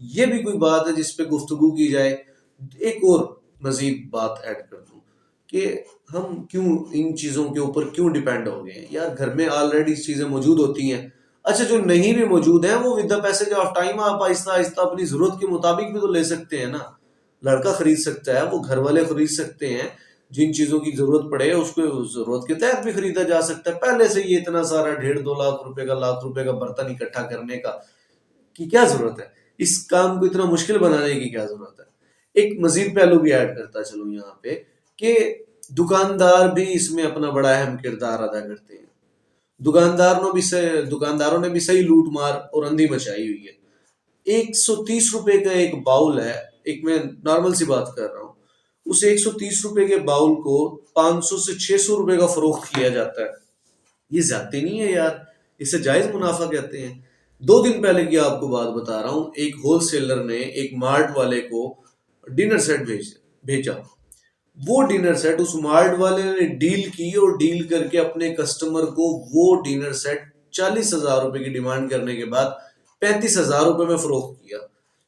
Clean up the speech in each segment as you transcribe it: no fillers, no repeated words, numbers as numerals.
یہ بھی کوئی بات ہے جس پہ گفتگو کی جائے. ایک اور مزید بات ایڈ کر دوں کہ ہم کیوں ان چیزوں کے اوپر کیوں ڈیپینڈ ہو گئے ہیں. یار گھر میں آلریڈی چیزیں موجود ہوتی ہیں. اچھا جو نہیں بھی موجود ہیں وہ with the passage of time آپ آہستہ آہستہ اپنی ضرورت کے مطابق بھی تو لے سکتے ہیں نا. لڑکا خرید سکتا ہے, وہ گھر والے خرید سکتے ہیں, جن چیزوں کی ضرورت پڑے اس کو ضرورت کے تحت بھی خریدا جا سکتا ہے. پہلے سے یہ اتنا سارا 1.5-2 لاکھ روپے کا, لاکھ روپے کا برتن اکٹھا کرنے کا کی کیا ضرورت ہے؟ اس کام کو اتنا مشکل بنانے کی کیا ضرورت ہے؟ ایک مزید پہلو بھی ایڈ کرتا چلوں یہاں پہ کہ دکاندار بھی اس میں اپنا بڑا اہم کردار ادا کرتے ہیں. دکانداروں نے بھی صحیح لوٹ مار اور اندھی مچائی ہوئی ہے. 130 روپے کا ایک باؤل ہے, ایک میں نارمل سی بات کر رہا ہوں, اس 130 روپے کے باؤل کو 500 سے 600 روپے کا فروخت کیا جاتا ہے. یہ زیادتی نہیں ہے یار, اسے جائز منافع کہتے ہیں. 2 دن پہلے کی آپ کو بات بتا رہا ہوں, ایک ہول سیلر نے ایک مارٹ والے کو ڈنر سیٹ بھیجا. وہ ڈنر سیٹ اس مارٹ والے نے ڈیل کی اور ڈیل کر کے اپنے کسٹمر کو وہ ڈنر سیٹ 40,000 روپے کی ڈیمانڈ کرنے کے بعد 35,000 روپے میں فروخت کیا.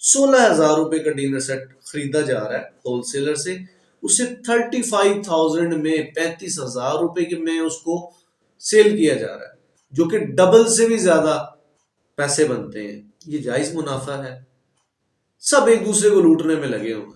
16,000 روپے کا ڈنر سیٹ خریدا جا رہا ہے ہول سیلر سے, اسے 35,000 میں 35,000 روپے کے میں اس کو سیل کیا جا رہا ہے, جو کہ ڈبل سے بھی زیادہ پیسے بنتے ہیں. یہ جائز منافع ہے؟ سب ایک دوسرے کو لوٹنے میں لگے ہوئے,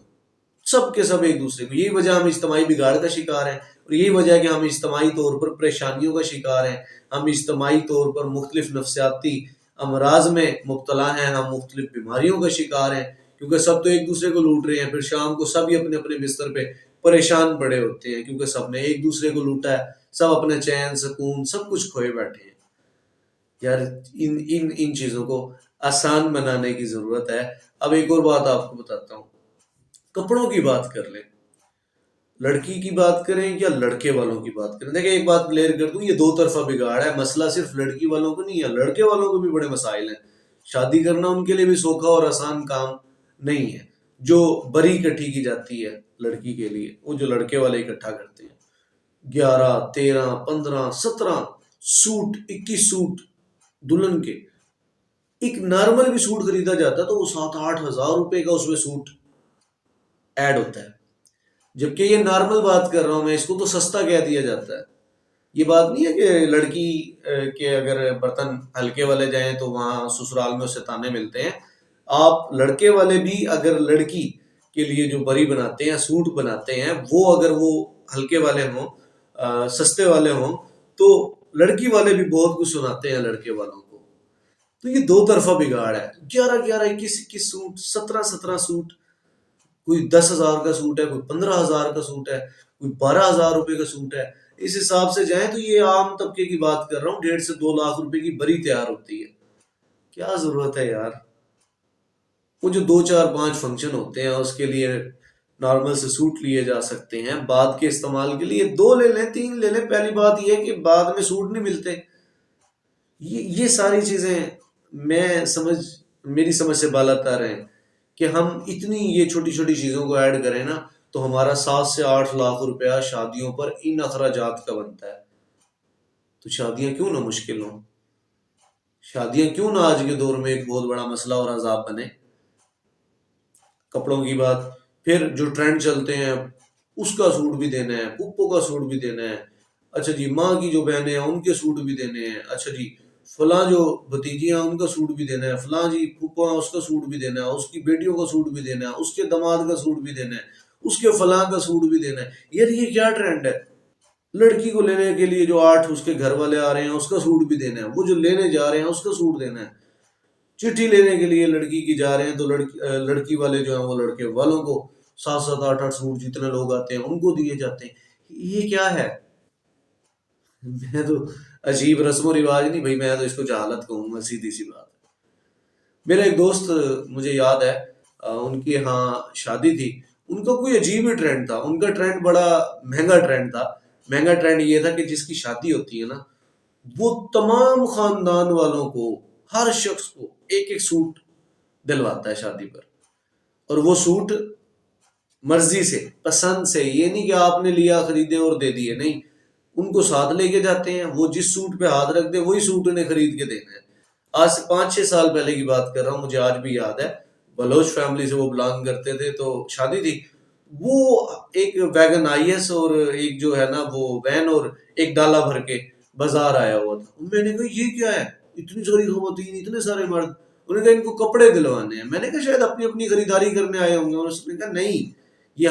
سب کے سب ایک دوسرے کو. یہی وجہ ہم اجتماعی بگاڑ کا شکار ہیں, اور یہی وجہ ہے کہ ہم اجتماعی طور پر پریشانیوں کا شکار ہیں, ہم اجتماعی طور پر مختلف نفسیاتی امراض میں مبتلا ہیں, ہم مختلف بیماریوں کا شکار ہیں, کیونکہ سب تو ایک دوسرے کو لوٹ رہے ہیں. پھر شام کو سب ہی اپنے اپنے بستر پہ پریشان پڑے ہوتے ہیں, کیونکہ سب نے ایک دوسرے کو لوٹا ہے, سب اپنے چین سکون سب کچھ کھوئے بیٹھے ہیں. یار ان چیزوں کو آسان بنانے کی ضرورت ہے. اب ایک اور بات آپ کو بتاتا ہوں, کپڑوں کی بات کر لیں, لڑکی کی بات کریں یا لڑکے والوں کی بات کریں. دیکھیں ایک بات کلیئر کر دوں, یہ دو طرفہ بگاڑ ہے. مسئلہ صرف لڑکی والوں کو نہیں ہے, لڑکے والوں کو بھی بڑے مسائل ہیں. شادی کرنا ان کے لیے بھی سوکھا اور آسان کام نہیں ہے. جو بری اکٹھی کی جاتی ہے لڑکی کے لیے, وہ جو لڑکے والے اکٹھا کرتے ہیں, 11 13 15 17 سوٹ, 21 سوٹ دلہن کے. ایک نارمل بھی سوٹ خریدا جاتا ہے تو وہ 7-8 ہزار روپے کا اس میں سوٹ ایڈ ہوتا ہے. جبکہ یہ نارمل بات کر رہا ہوں میں, اس کو تو سستا کہہ دیا جاتا ہے. یہ بات نہیں ہے کہ لڑکی کے اگر برتن ہلکے والے جائیں تو وہاں سسرال میں اسے تانے ملتے ہیں. آپ لڑکے والے بھی اگر لڑکی کے لیے جو بری بناتے ہیں, سوٹ بناتے ہیں, وہ اگر وہ ہلکے والے ہوں, سستے والے ہوں, تو لڑکی والے بھی بہت کچھ سناتے ہیں لڑکے والوں کو. تو یہ دو طرفہ بگاڑ ہے. 11-21 سوٹ, 17 سوٹ, کوئی 10,000 کا سوٹ ہے, کوئی 15,000 کا سوٹ ہے, کوئی 12,000 روپے کا سوٹ ہے. اس حساب سے جائیں تو یہ عام طبقے کی بات کر رہا ہوں, 1.5 سے 2 لاکھ روپے کی بری تیار ہوتی ہے. کیا ضرورت ہے یار؟ وہ جو 2-4-5 فنکشن ہوتے ہیں اس کے لیے نارمل سے سوٹ لیے جا سکتے ہیں, بعد کے استعمال کے لیے 2 لے لیں, 3 لے لیں. پہلی بات یہ ہے کہ بعد میں سوٹ نہیں ملتے. یہ ساری چیزیں میری سمجھ سے بالا تر ہیں کہ ہم اتنی یہ چھوٹی چھوٹی چیزوں کو ایڈ کریں نا تو ہمارا 7 سے 8 لاکھ روپیہ شادیوں پر ان اخراجات کا بنتا ہے. تو شادیاں کیوں نہ مشکل ہوں, شادیاں کیوں نہ آج کے دور میں ایک بہت بڑا مسئلہ اور عذاب بنے. کپڑوں کی بات, پھر جو ٹرینڈ چلتے ہیں اس کا سوٹ بھی دینا ہے, پھپھو کا سوٹ بھی دینا ہے, اچھا جی ماں کی جو بہنیں ہیں ان کے سوٹ بھی دینے ہیں, اچھا جی فلاں جو بھتیجیاں ان کا سوٹ بھی دینا ہے, فلاں جی پھوپھا اس کا سوٹ بھی دینا ہے, اس کی بیٹیوں کا سوٹ بھی دینا ہے, اس کے داماد کا سوٹ بھی دینا ہے, اس کے فلاں کا سوٹ بھی دینا ہے. یار یہ کیا ٹرینڈ ہے؟ لڑکی کو لینے کے لیے جو 8 اس کے گھر والے آ رہے ہیں اس کا سوٹ بھی دینا ہے, وہ جو لینے جا رہے ہیں اس کا سوٹ دینا ہے. چٹھی لینے کے لیے لڑکی کی جا رہے ہیں تو لڑکی والے جو ہیں وہ لڑکے والوں کو 7-7 8-8 سوٹ جتنے لوگ آتے ہیں ان کو دیے جاتے ہیں. یہ کیا ہے؟ میں تو عجیب رسم و رواج نہیں بھائی, میں تو اس کو جہالت کہوں گا, سیدھی سی بات. میرا ایک دوست, مجھے یاد ہے, ان کی یہاں شادی تھی, ان کا کوئی عجیب ہی ٹرینڈ تھا. ان کا ٹرینڈ بڑا مہنگا ٹرینڈ تھا. مہنگا ٹرینڈ یہ تھا کہ جس کی شادی ہوتی ہے نا, وہ تمام خاندان والوں کو, ہر شخص کو ایک ایک سوٹ دلواتا ہے شادی پر. اور وہ سوٹ مرضی سے, پسند سے, یہ نہیں کہ آپ نے لیا خریدے اور دے دیے, نہیں, ان کو ساتھ لے کے جاتے ہیں. وہ جس سوٹ پہ ہاتھ رکھ دے وہی سوٹ انہیں خرید کے دینا ہے. آج سے 5-6 سال پہلے کی بات کر رہا ہوں, مجھے آج بھی یاد ہے. بلوچ فیملی سے وہ بلانگ کرتے تھے، تو شادی تھی، وہ ایک ویگن آئی ایس اور ایک جو ہے نا وہ وین اور ایک ڈالا بھر کے بازار آیا ہوا تھا. میں نے کہا یہ کیا ہے، اتنی ساری خواتین، اتنے سارے مرد. انہوں نے کہا ان کو کپڑے دلوانے ہیں. میں نے کہا شاید اپنی اپنی خریداری کرنے آئے ہوں گے. اور اس نے کہا نہیں، یہ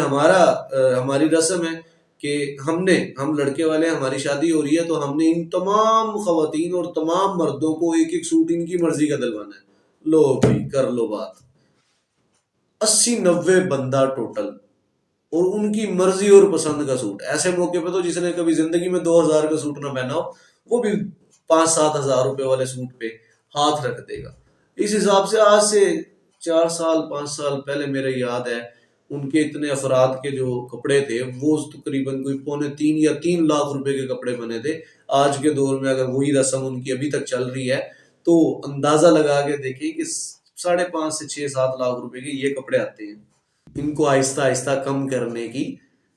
ہماری رسم ہے کہ ہم لڑکے والے، ہماری شادی ہو رہی ہے تو ہم نے ان تمام خواتین اور تمام مردوں کو ایک ایک سوٹ ان کی مرضی کا دلوانا ہے. لو بھائی کر لو بات. 80-90 بندہ ٹوٹل، اور ان کی مرضی اور پسند کا سوٹ. ایسے موقع پہ تو جس نے کبھی زندگی میں 2000 کا سوٹ نہ پہنا ہو، وہ بھی 5-7 ہزار روپے والے سوٹ پہ ہاتھ رکھ دے گا. اس حساب سے آج سے 4 سال 5 سال پہلے میرے یاد ہے ان کے اتنے افراد کے جو کپڑے تھے وہ تقریباً کوئی 2.5 یا 3 لاکھ روپے کے کپڑے بنے تھے. آج کے دور میں اگر وہی رسم ان کی ابھی تک چل رہی ہے تو اندازہ لگا کے دیکھیں کہ 5.5 سے 6-7 لاکھ روپے کے یہ کپڑے آتے ہیں. ان کو آہستہ آہستہ کم کرنے کی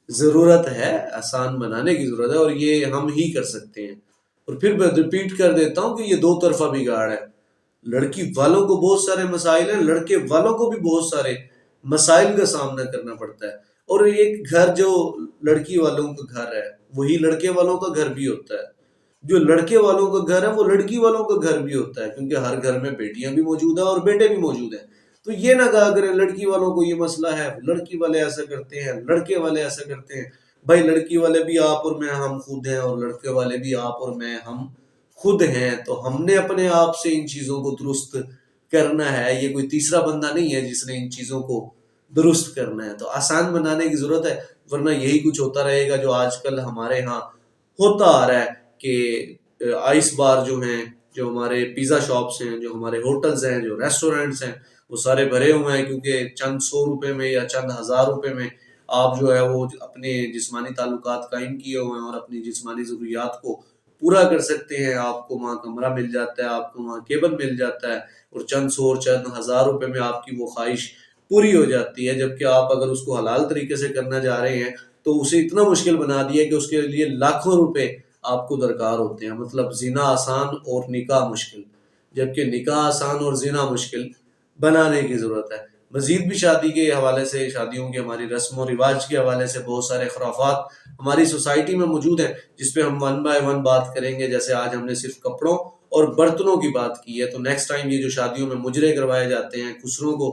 ضرورت ہے، آسان بنانے کی ضرورت ہے، اور یہ ہم ہی کر سکتے ہیں. اور پھر میں ریپیٹ کر دیتا ہوں کہ یہ 2 طرفہ بگاڑ ہے. لڑکی والوں کو بہت سارے مسائل ہیں، لڑکے والوں کو بھی بہت سارے مسائل کا سامنا کرنا پڑتا ہے. اور ایک گھر جو لڑکی والوں کا گھر ہے وہی لڑکے والوں کا گھر بھی ہوتا ہے. جو لڑکے والوں کا گھر ہے وہ لڑکی والوں کا گھر بھی ہوتا ہے، کیونکہ ہر گھر میں بیٹیاں بھی موجود ہیں اور بیٹے بھی موجود ہیں. تو یہ نہ کہا کریں لڑکی والوں کو یہ مسئلہ ہے، لڑکی والے ایسا کرتے ہیں، لڑکے والے ایسا کرتے ہیں. بھائی لڑکی والے بھی آپ اور میں ہم خود ہیں، اور لڑکے والے بھی آپ اور میں ہم خود ہیں. تو ہم نے اپنے آپ سے ان چیزوں کو درست کرنا ہے. یہ کوئی تیسرا بندہ نہیں ہے جس نے ان چیزوں کو درست کرنا ہے. تو آسان بنانے کی ضرورت ہے، ورنہ یہی کچھ ہوتا رہے گا جو آج کل ہمارے ہاں ہوتا آ رہا ہے کہ آئس بار جو ہیں، جو ہمارے پیزا شاپس ہیں، جو ہمارے ہوٹلز ہیں، جو ریسٹورینٹس ہیں، وہ سارے بھرے ہوئے ہیں کیونکہ چند 100 روپے میں یا چند 1000 روپے میں آپ جو ہے وہ اپنے جسمانی تعلقات قائم کیے ہوئے ہیں اور اپنی جسمانی ضروریات کو پورا کر سکتے ہیں. آپ کو وہاں کمرہ مل جاتا ہے، آپ کو وہاں کیبل مل جاتا ہے، اور چند 100 اور چند 1000 روپے میں آپ کی وہ خواہش پوری ہو جاتی ہے. جبکہ آپ اگر اس کو حلال طریقے سے کرنا جا رہے ہیں تو اسے اتنا مشکل بنا دیا کہ اس کے لیے لاکھوں روپے آپ کو درکار ہوتے ہیں. مطلب زنا آسان اور نکاح مشکل، جبکہ نکاح آسان اور زنا مشکل بنانے کی ضرورت ہے. مزید بھی شادی کے حوالے سے، شادیوں کی ہماری رسم و رواج کے حوالے سے بہت سارے خرافات ہماری سوسائٹی میں موجود ہیں جس پہ ہم 1 بائی 1 بات کریں گے. جیسے آج ہم نے صرف کپڑوں اور برتنوں کی بات کی ہے، تو نیکسٹ ٹائم یہ جو شادیوں میں مجرے کروائے جاتے ہیں، خسروں کو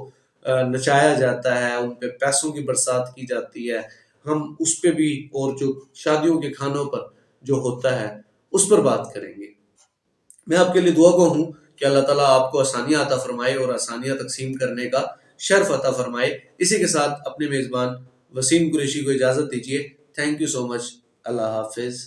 نچایا جاتا ہے، ان پہ پیسوں کی برسات کی جاتی ہے، ہم اس پہ بھی، اور جو شادیوں کے کھانوں پر جو ہوتا ہے اس پر بات کریں گے. میں آپ کے لیے دعا گو ہوں کہ اللہ تعالیٰ آپ کو آسانیاں عطا فرمائے اور آسانیاں تقسیم کرنے کا شرف عطا فرمائے. اسی کے ساتھ اپنے میزبان وسیم قریشی کو اجازت دیجیے. تھینک یو سو مچ. اللہ حافظ.